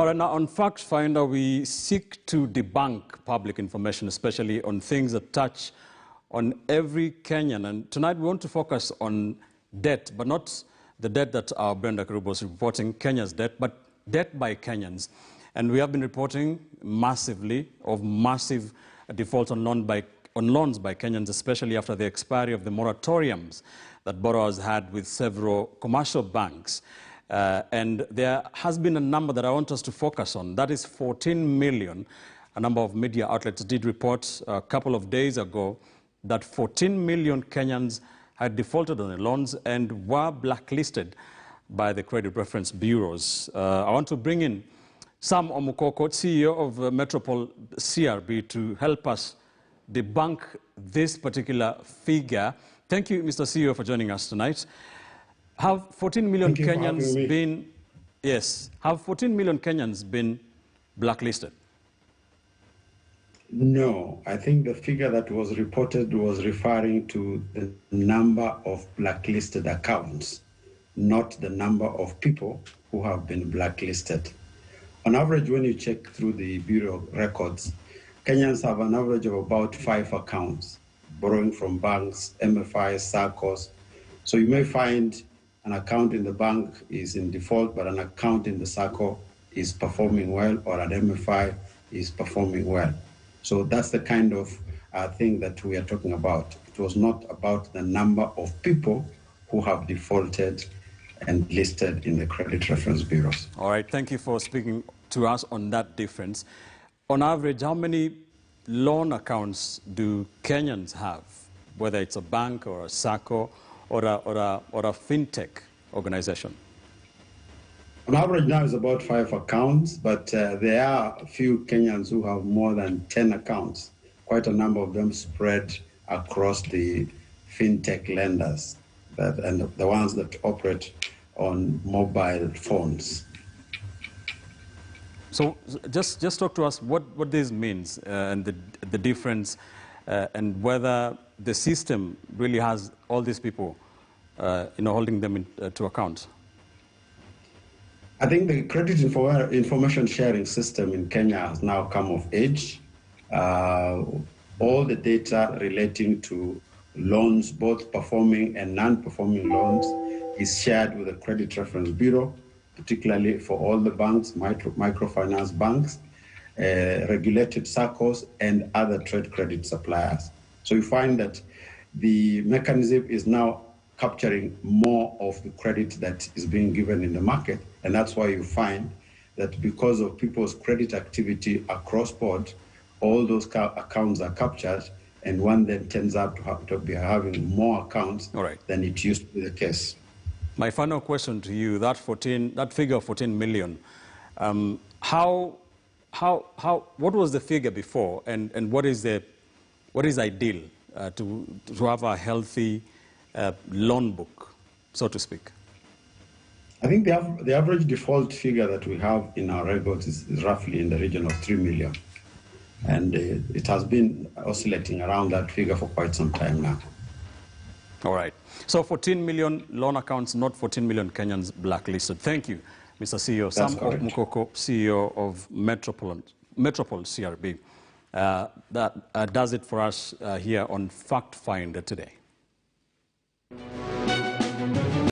All right, now on Fact Finder, we seek to debunk public information, especially on things that touch on every Kenyan. And tonight we want to focus on debt, but not the debt that our Brenda Karubo was reporting, Kenya's debt, but debt by Kenyans. And we have been reporting massive defaults on loans by Kenyans, especially after the expiry of the moratoriums that borrowers had with several commercial banks. And there has been a number that I want us to focus on. That is 14 million. A number of media outlets did report a couple of days ago that 14 million Kenyans had defaulted on their loans and were blacklisted by the credit reference bureaus. I want to bring in Sam Omukoko, CEO of Metropole CRB, to help us debunk this particular figure. Thank you, Mr. CEO, for joining us tonight. Have 14 million Kenyans been, have 14 million Kenyans been blacklisted? No, I think the figure that was reported was referring to the number of blacklisted accounts, not the number of people who have been blacklisted. On average, when you check through the Bureau records, Kenyans have an average of about 5 accounts, borrowing from banks, MFIs, SACCOs. So you may find an account in the bank is in default, but an account in the SACCO is performing well, or an MFI is performing well. So that's the kind of thing that we are talking about. It was not about the number of people who have defaulted and listed in the credit reference bureaus. All right, thank you for speaking to us on that difference. On average, how many loan accounts do Kenyans have, whether it's a bank or a SACCO or a fintech organization? On average now is about 5 accounts, but there are a few Kenyans who have more than 10 accounts, quite a number of them spread across the fintech lenders and the ones that operate on mobile phones. So just talk to us what this means and the difference and whether the system really has all these people holding them to account. I think the credit information sharing system in Kenya has now come of age. All the data relating to loans, both performing and non-performing loans, is shared with the Credit Reference Bureau, particularly for all the banks, microfinance banks, regulated SACCOs, and other trade credit suppliers. So you find that the mechanism is now capturing more of the credit that is being given in the market. And that's why you find that because of people's credit activity across board, all those accounts are captured, and one then turns out to be having more accounts than it used to be the case. My final question to you, that figure of 14 million, what was the figure before, and what is ideal to have a healthy loan book, so to speak? I think the average default figure that we have in our records is roughly in the region of 3 million. And it has been oscillating around that figure for quite some time now. All right. So 14 million loan accounts, not 14 million Kenyans blacklisted. Thank you, Mr. CEO. Sam Omukoko, CEO of Metropole CRB. That does it for us here on Fact Finder today.